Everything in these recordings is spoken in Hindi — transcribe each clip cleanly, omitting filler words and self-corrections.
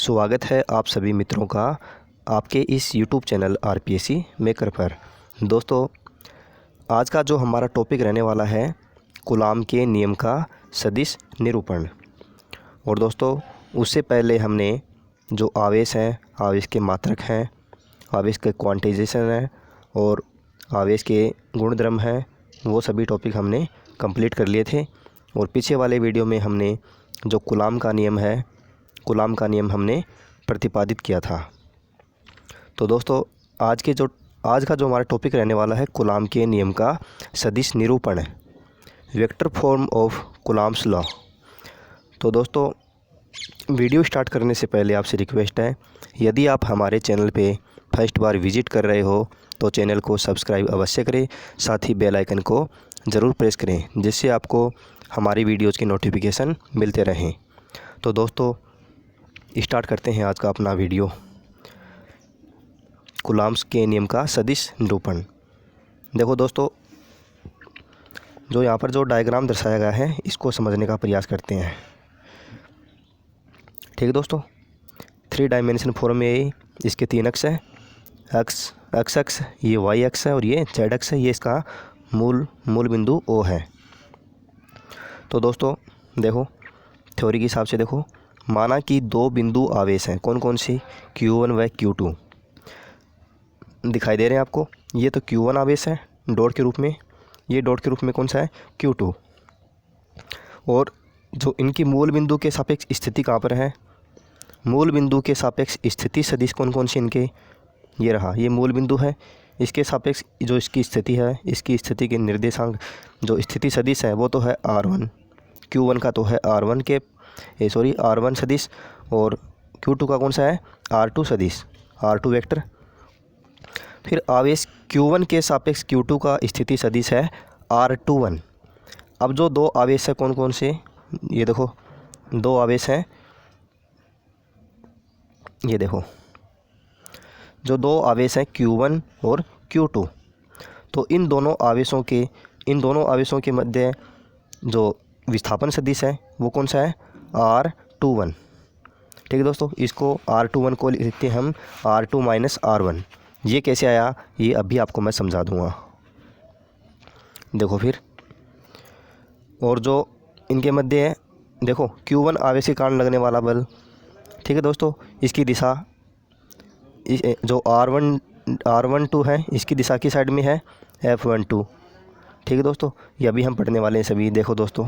स्वागत है आप सभी मित्रों का आपके इस YouTube चैनल RPSC मेकर पर। दोस्तों, आज का जो हमारा टॉपिक रहने वाला है कूलाम के नियम का सदिश निरूपण। और दोस्तों, उससे पहले हमने जो आवेश हैं, आवेश के मात्रक हैं, आवेश के क्वांटाइजेशन हैं और आवेश के गुणधर्म हैं, वो सभी टॉपिक हमने कंप्लीट कर लिए थे। और पीछे वाले वीडियो में हमने जो कूलाम का नियम है, कूलाम का नियम हमने प्रतिपादित किया था। तो दोस्तों, आज का जो हमारा टॉपिक रहने वाला है कूलाम के नियम का सदिश निरूपण है, vector form of coulombs law. तो दोस्तों, वीडियो स्टार्ट करने से पहले आपसे रिक्वेस्ट है, यदि आप हमारे चैनल पे फर्स्ट बार विजिट कर रहे हो तो चैनल को सब्सक्राइब अवश्य करें, साथ ही बेल आइकन को ज़रूर प्रेस करें, जिससे आपको हमारी वीडियोज़ की नोटिफिकेशन मिलते रहें। तो दोस्तों, स्टार्ट करते हैं आज का अपना वीडियो, कूलाम्स के नियम का सदिश निरूपण। देखो दोस्तों, जो यहाँ पर जो डायग्राम दर्शाया गया है, इसको समझने का प्रयास करते हैं। ठीक है दोस्तों, 3 डायमेंशन फॉर्म में इसके 3 अक्ष है, एक्स अक्ष, ये वाई अक्ष है और ये जेड अक्ष है। ये इसका मूल बिंदु O है। तो दोस्तों देखो, थ्योरी के हिसाब से देखो, माना कि 2 बिंदु आवेश हैं, कौन कौन सी, Q1 व Q2 दिखाई दे रहे हैं आपको। ये तो Q1 आवेश है डॉट के रूप में, ये डॉट के रूप में कौन सा है, Q2। और जो इनकी मूल बिंदु के सापेक्ष स्थिति कहाँ पर है, मूल बिंदु के सापेक्ष स्थिति सदिश कौन कौन सी इनके, ये रहा, ये मूल बिंदु है। इसके सापेक्ष जो इसकी स्थिति है, इसकी स्थिति के निर्देशांक जो स्थिति सदिश है वो तो है R1, Q1 का तो है R1 सदिश, और Q2 का कौन सा है, R2 सदिश, R2 वेक्टर। फिर आवेश Q1 के सापेक्ष Q2 का स्थिति सदिश है R21। अब जो 2 आवेश है कौन कौन से, ये देखो 2 आवेश हैं, ये देखो जो 2 आवेश हैं Q1 और Q2। तो इन दोनों आवेशों के मध्य जो विस्थापन सदिश है वो कौन सा है, R21। ठीक है दोस्तों, इसको R21 को लिखते हैं हम R2 माइनस R1। ये कैसे आया, ये अभी आपको मैं समझा दूंगा। देखो फिर, और जो इनके मध्य है, देखो Q1 आवेश के कारण लगने वाला बल। ठीक है दोस्तों, इसकी दिशा जो R12 है, इसकी दिशा की साइड में है F12। ठीक है दोस्तों, ये अभी हम पढ़ने वाले हैं सभी। देखो दोस्तों,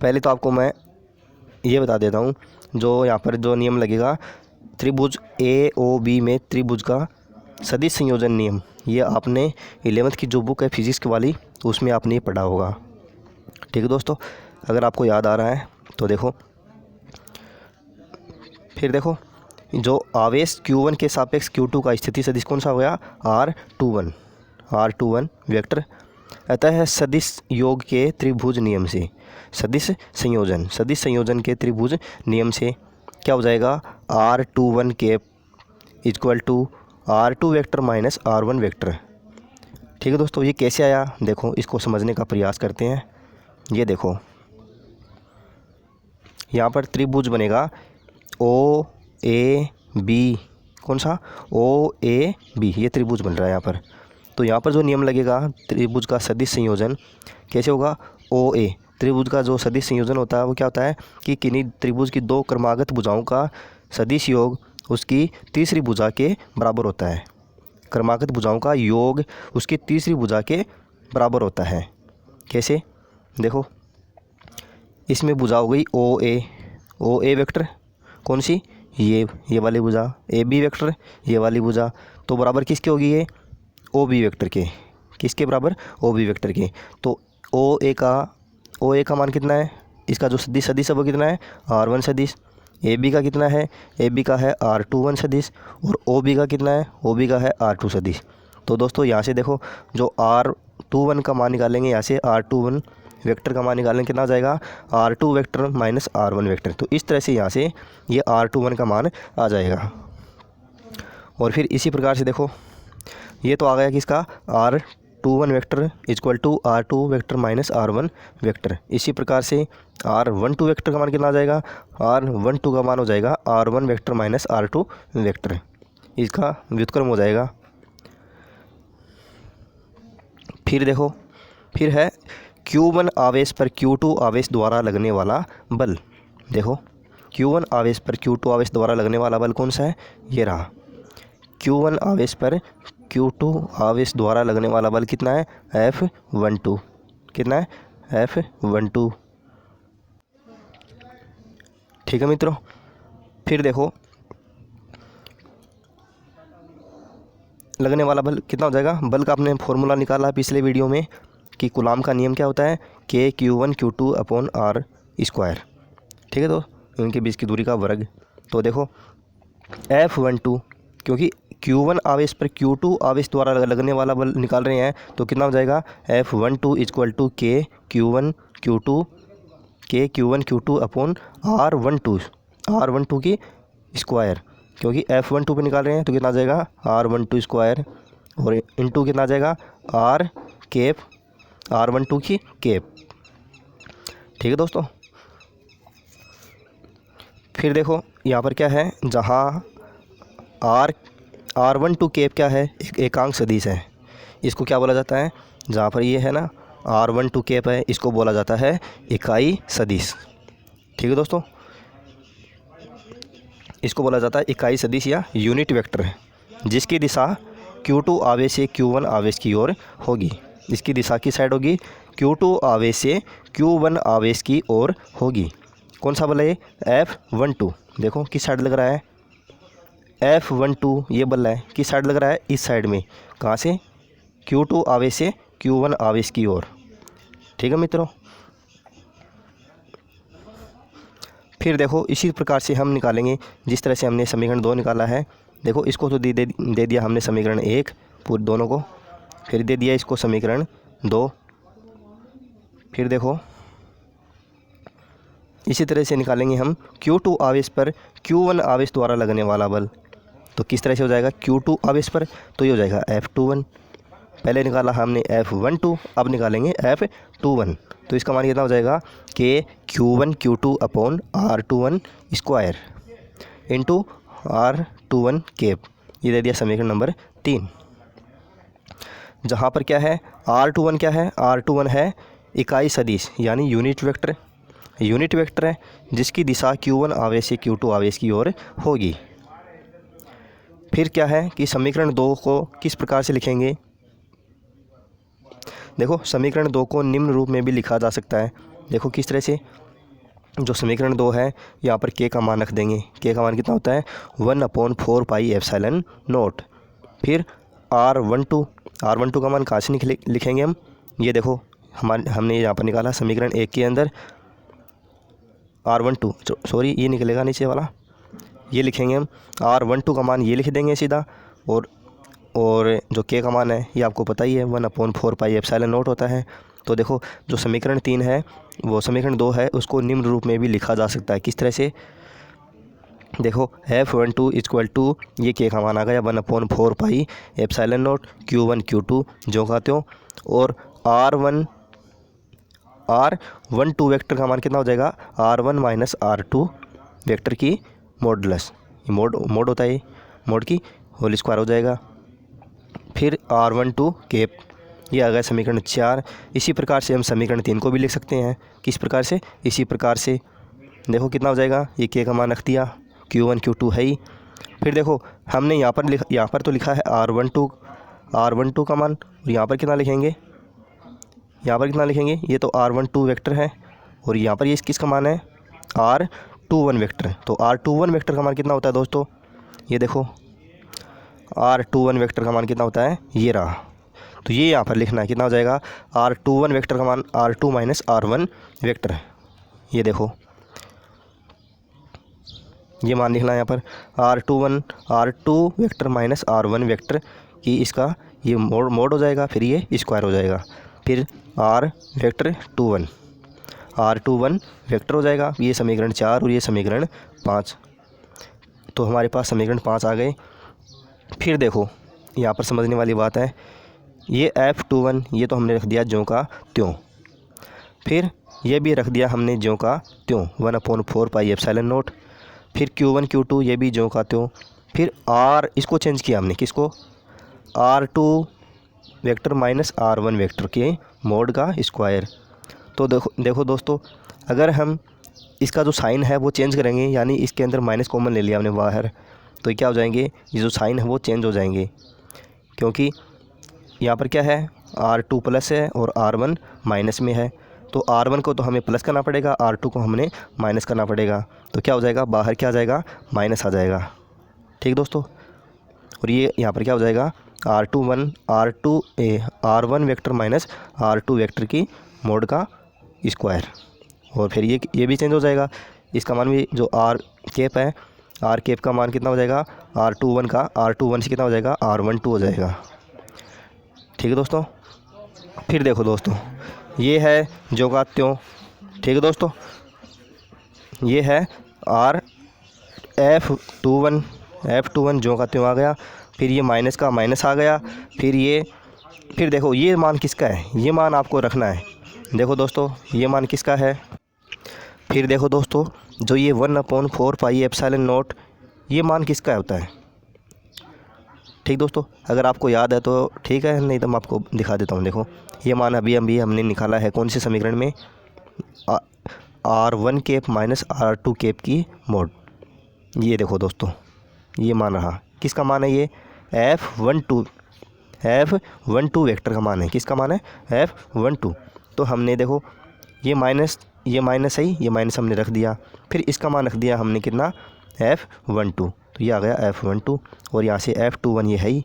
पहले तो आपको मैं ये बता देता हूँ, जो यहाँ पर जो नियम लगेगा त्रिभुज AOB में त्रिभुज का सदिश संयोजन नियम, ये आपने 11th की जो बुक है फिजिक्स वाली, उसमें आपने ये पढ़ा होगा। ठीक है दोस्तों, अगर आपको याद आ रहा है तो देखो। फिर देखो, जो आवेश Q1 के सापेक्ष Q2 का स्थिति सदिश कौन सा हो गया, R21 वेक्टर। अतः सदिश योग के त्रिभुज नियम से, सदिश संयोजन के त्रिभुज नियम से क्या हो जाएगा, R21 के equal to R2 vector minus R1 vector. ठीक है दोस्तों, ये कैसे आया, देखो इसको समझने का प्रयास करते हैं। ये देखो, यहाँ पर त्रिभुज बनेगा OAB, कौन सा, OAB, ये त्रिभुज बन रहा है यहाँ पर। तो यहाँ पर जो नियम लगेगा त्रिभुज का सदिश संयोजन कैसे होगा, OA त्रिभुज का जो सदिश संयोजन होता है वो क्या होता है कि किन्हीं त्रिभुज की 2 क्रमागत भुजाओं का सदिश योग उसकी तीसरी भुजा के बराबर होता है। क्रमागत भुजाओं का योग उसकी तीसरी भुजा के बराबर होता है। कैसे, देखो इसमें भुजा हो गई OA वेक्टर, कौन सी, ये वाली भुजा, AB वेक्टर, ये वाली भुजा, तो बराबर किसके होगी, ये OB वेक्टर के। किसके बराबर, OB वेक्टर के। तो OA का मान कितना है, इसका जो सदिश है वो कितना है, R1 सदिश। AB का कितना है, AB का है R21 सदिश। और OB का कितना है, OB का है R2 सदिश। तो दोस्तों यहाँ से देखो, जो R21 का मान निकालेंगे, यहाँ से R21 वेक्टर का मान निकालेंगे, कितना आ जाएगा, R2 vector minus R1 vector. तो इस तरह से यहाँ से ये R21 का मान आ जाएगा। और फिर इसी प्रकार से देखो, ये तो आ गया किसका, R21 vector equal to R2 vector minus R1 vector. इसी प्रकार से R12 वेक्टर का मान कितना आ जाएगा, R12 का मान हो जाएगा R1 vector minus R2 vector, इसका व्युत्क्रम हो जाएगा। फिर देखो, फिर है Q1 आवेश पर Q2 आवेश द्वारा लगने वाला बल। देखो Q1 आवेश पर Q2 आवेश द्वारा लगने वाला बल कौन सा है, ये रहा। Q1 आवेश पर Q2 आवेश द्वारा लगने वाला बल कितना है, F12। कितना है, F12। ठीक है मित्रों। फिर देखो लगने वाला बल कितना हो जाएगा, बल का आपने फॉर्मूला निकाला पिछले वीडियो में कि कूलाम का नियम क्या होता है, KQ1Q2/R²। ठीक है, तो उनके बीच की दूरी का वर्ग। तो देखो F12, क्योंकि Q1 आवेश पर Q2 आवेश द्वारा लगने वाला बल निकाल रहे हैं, तो कितना हो जाएगा, F12 इक्वल टू KQ1Q2/R12 की स्क्वायर, क्योंकि F12 पे निकाल रहे हैं तो कितना आ जाएगा, R12 स्क्वायर, और इंटू कितना आ जाएगा, R12 की कैप। ठीक है दोस्तों। फिर देखो यहाँ पर क्या है, जहाँ R12 कैप क्या है, एक एकांक सदिश है। इसको क्या बोला जाता है, जहाँ पर ये है ना R12 कैप है, इसको बोला जाता है इकाई सदिश। ठीक है दोस्तों, इसको बोला जाता है इकाई सदिश या यूनिट वेक्टर है, जिसकी दिशा Q2 आवेश से Q1 आवेश की ओर होगी। इसकी दिशा किस साइड होगी, Q2 आवेश से Q1 आवेश की ओर होगी। कौन सा बल है, F12। देखो किस साइड लग रहा है, F12 ये बल है, किस साइड लग रहा है, इस साइड में। कहाँ से, Q2 आवेश से Q1 आवेश की ओर। ठीक है मित्रों। फिर देखो इसी प्रकार से हम निकालेंगे जिस तरह से हमने समीकरण 2 निकाला है। देखो इसको तो दे दिया हमने समीकरण 1 पूरे दोनों को, फिर दे दिया इसको समीकरण 2। फिर देखो इसी तरह से निकालेंगे हम Q2 आवेश पर Q1 आवेश द्वारा लगने वाला बल। तो किस तरह से हो जाएगा, Q2 आवेश पर तो ये हो जाएगा F21। पहले निकाला हमने F12, अब निकालेंगे F21। तो इसका मान कितना हो जाएगा, KQ1Q2/R21 square into R21 cap. ये दे दिया समीकरण नंबर 3। जहाँ पर क्या है, R21 क्या है, R21 है इकाई सदिश यानी यूनिट वेक्टर। यूनिट वेक्टर है जिसकी दिशा Q1 आवेश से Q2 आवेश की ओर होगी। फिर क्या है कि समीकरण 2 को किस प्रकार से लिखेंगे। देखो समीकरण 2 को निम्न रूप में भी लिखा जा सकता है। देखो किस तरह से, जो समीकरण 2 है यहाँ पर K का मान रख देंगे। K का मान कितना होता है, 1/4πε0। फिर R12 का मान कहाँ से लिखेंगे हम, ये देखो हमने यहाँ पर निकाला समीकरण 1 के अंदर R12, सॉरी ये निकलेगा नीचे वाला, ये लिखेंगे हम R12 का मान ये लिख देंगे सीधा, और जो K का मान है ये आपको पता ही है 1/4πε0 होता है। तो देखो जो समीकरण 3 है वो समीकरण 2 है, उसको निम्न रूप में भी लिखा जा सकता है। किस तरह से, देखो F12 इक्वल टू ये K का मान आ गया 1/4πε0 Q1 Q2 जो कहते हो, और R12 वेक्टर का मान कितना हो जाएगा, R1 माइनस R2 वेक्टर की मॉडुलस, मोड होता है, मोड की होल स्क्वायर हो जाएगा। फिर R12 कैप, ये आ गया समीकरण 4। इसी प्रकार से हम समीकरण 3 को भी लिख सकते हैं। किस प्रकार से, इसी प्रकार से। देखो कितना हो जाएगा, ये K का मान रख दिया, Q1 Q2 है ही। फिर देखो हमने यहाँ पर तो लिखा है R12 का मान, और यहाँ पर कितना लिखेंगे, ये तो R12 वेक्टर है, और यहाँ पर ये किसका मान है, R21 वेक्टर। तो R21 वेक्टर का मान कितना होता है दोस्तों, ये देखो R21 वेक्टर का मान कितना होता है, ये रहा। तो ये यहाँ पर लिखना है, कितना हो जाएगा, R21 वेक्टर का मान R2 माइनस R1 वेक्टर है। ये देखो ये मान लिखना है यहाँ पर R2 vector minus R1 vector की, इसका ये मोड हो जाएगा, फिर ये स्क्वायर हो जाएगा, फिर R21 वेक्टर हो जाएगा। ये समीकरण 4 और ये समीकरण 5। तो हमारे पास समीकरण 5 आ गए। फिर देखो यहाँ पर समझने वाली बात है, ये F21 ये तो हमने रख दिया ज्यों का त्यों। फिर ये भी रख दिया हमने ज्यों का त्यों 1/4 पाई एप्सिलॉन नॉट। फिर Q1 Q2 ये भी ज्यों का त्यों। फिर R इसको चेंज किया हमने, किसको, R2 vector minus R1 vector के मोड का स्क्वायर। तो देखो दोस्तों, अगर हम इसका जो साइन है वो चेंज करेंगे, यानी इसके अंदर माइनस कॉमन ले लिया हमने बाहर, तो क्या हो जाएंगे, ये जो साइन है वो चेंज हो जाएंगे, क्योंकि यहाँ पर क्या है, R2 प्लस है और R1 माइनस में है। तो R1 को तो हमें प्लस करना पड़ेगा, R2 को हमने माइनस करना पड़ेगा। तो क्या हो जाएगा, बाहर क्या आ जाएगा, माइनस आ जाएगा। ठीक दोस्तों, और ये यहाँ पर क्या हो जाएगा, R1 vector minus R2 vector की मोड का स्क्वायर। और फिर ये भी चेंज हो जाएगा, इसका मान भी जो R कैप है, R कैप का मान कितना हो जाएगा, R21 से कितना हो जाएगा, R12 हो जाएगा। ठीक है दोस्तों। फिर देखो दोस्तों, ये है जो का त्यों। ठीक है दोस्तों, ये है F21 जो का त्यों आ गया। फिर ये माइनस का माइनस आ गया। फिर देखो ये मान किसका है, ये मान आपको रखना है। देखो दोस्तों, ये मान किसका है। फिर देखो दोस्तों, जो ये 1/4 पाई एप्सिलॉन नॉट, ये मान किसका होता है। ठीक दोस्तों, अगर आपको याद है तो ठीक है, नहीं तो मैं आपको दिखा देता हूँ। देखो ये मान अभी हमने निकाला है कौन से समीकरण में, R1 cap minus R2 cap की मोड। ये देखो दोस्तों, ये मान रहा, किसका मान है, ये F12 वेक्टर का मान है। किसका मान है, F12। तो हमने देखो ये माइनस है, ये माइनस हमने रख दिया। फिर इसका मान रख दिया हमने कितना, F12। तो ये आ गया F12 और यहाँ से F21 ये है ही।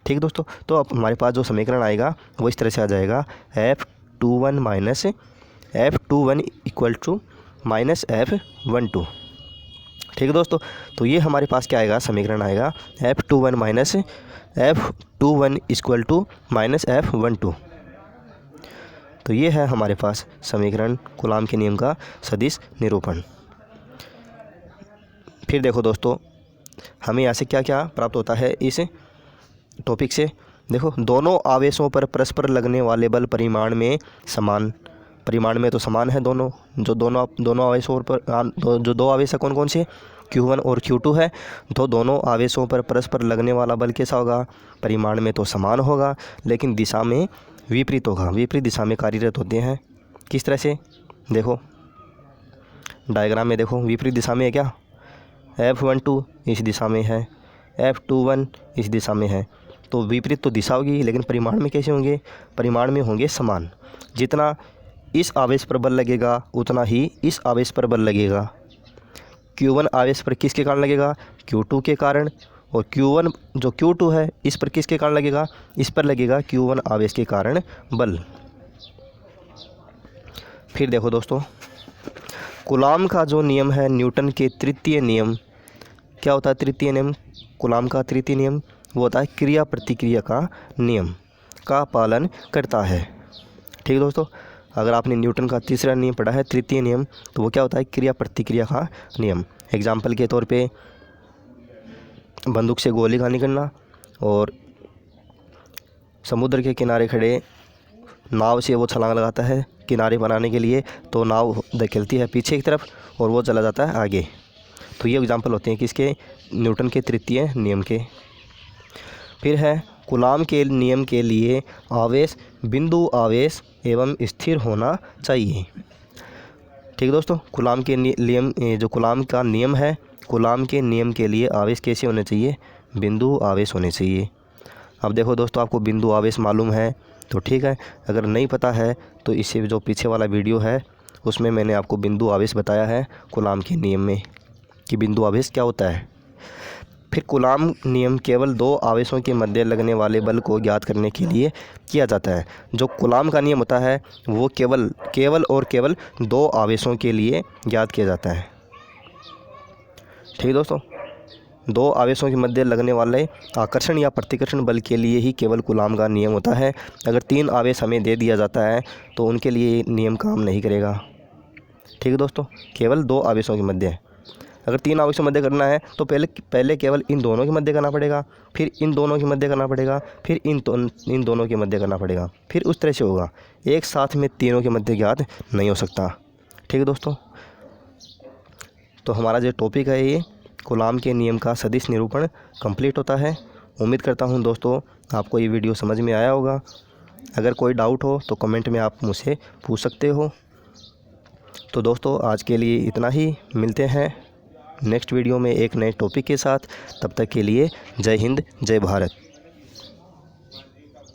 ठीक दोस्तों, तो अब हमारे पास जो समीकरण आएगा वो इस तरह से आ जाएगा, F21 equal to minus F12। ठीक है दोस्तों, तो ये हमारे पास क्या आएगा, समीकरण आएगा F21 equal to minus F12। तो ये है हमारे पास समीकरण कूलाम के नियम का सदिश निरूपण। फिर देखो दोस्तों, हमें यहाँ से क्या क्या प्राप्त होता है इस टॉपिक से। देखो, दोनों आवेशों पर परस्पर लगने वाले बल परिमाण में तो समान है दोनों। जो दोनों आवेशों पर जो दो आवेश है कौन कौन से, Q1 और Q2 है। तो दोनों आवेशों पर परस्पर लगने वाला बल कैसा होगा, परिमाण में तो समान होगा, लेकिन दिशा में विपरीत होगा, विपरीत दिशा में कार्यरत होते हैं। किस तरह से, देखो डायग्राम में देखो, विपरीत दिशा में है क्या, F12 इस दिशा में है, F21 इस दिशा में है। तो विपरीत तो दिशा होगी, लेकिन परिमाण में कैसे होंगे, परिमाण में होंगे समान। जितना इस आवेश पर बल लगेगा उतना ही इस आवेश पर बल लगेगा। Q1 आवेश पर किसके कारण लगेगा, Q2 के कारण। और Q1 जो Q2 है इस पर किसके कारण लगेगा, इस पर लगेगा Q1 आवेश के कारण बल। फिर देखो दोस्तों, कूलाम का जो नियम है, न्यूटन के तृतीय नियम, क्या होता है तृतीय नियम, कूलाम का तृतीय नियम वो होता है क्रिया प्रतिक्रिया का नियम का पालन करता है। ठीक है दोस्तों, अगर आपने न्यूटन का तीसरा नियम पढ़ा है, तृतीय नियम, तो वो क्या होता है, क्रिया प्रतिक्रिया का नियम। एग्जाम्पल के तौर पे बंदूक से गोली का निकलना, और समुद्र के किनारे खड़े नाव से वो छलांग लगाता है किनारे बनाने के लिए, तो नाव धकेलती है पीछे की तरफ और वो चला जाता है आगे। तो ये एग्जाम्पल होते हैं किसके, न्यूटन के तृतीय नियम के। फिर है कूलाम के नियम के लिए आवेश बिंदु आवेश एवं स्थिर होना चाहिए। ठीक दोस्तों, कूलाम के नियम, जो कूलाम का नियम है, कूलाम के नियम के लिए आवेश कैसे होने चाहिए, बिंदु आवेश होने चाहिए। अब देखो दोस्तों, आपको बिंदु आवेश मालूम है तो ठीक है, अगर नहीं पता है तो इससे जो पीछे वाला वीडियो है उसमें मैंने आपको बिंदु आवेश बताया है कूलाम के नियम में कि बिंदु आवेश क्या होता है। फिर कूलाम नियम केवल दो आवेशों के मध्य लगने वाले बल को ज्ञात करने के लिए किया जाता है। जो कूलाम का नियम होता है वो केवल दो आवेशों के लिए ज्ञात किया जाता है। ठीक दोस्तों, दो आवेशों के मध्य लगने वाले आकर्षण या प्रतिकर्षण बल के लिए ही केवल कूलाम का नियम होता है। अगर तीन आवेश हमें दे दिया जाता है तो उनके लिए नियम काम नहीं करेगा। ठीक है दोस्तों, केवल दो आवेशों के मध्य। अगर 3 आवेशों मध्य करना है तो पहले केवल इन दोनों के मध्य करना पड़ेगा, फिर इन दोनों के मध्य करना पड़ेगा, फिर इन दोनों के मध्य करना पड़ेगा, फिर उस तरह से होगा। एक साथ में तीनों के मध्य ज्ञात नहीं हो सकता। ठीक है दोस्तों, तो हमारा जो टॉपिक है ये कूलाम के नियम का सदिश निरूपण कंप्लीट होता है। उम्मीद करता हूँ दोस्तों आपको ये वीडियो समझ में आया होगा। अगर कोई डाउट हो तो कमेंट में आप मुझसे पूछ सकते हो। तो दोस्तों आज के लिए इतना ही, मिलते हैं नेक्स्ट वीडियो में एक नए टॉपिक के साथ। तब तक के लिए जय हिंद, जय भारत।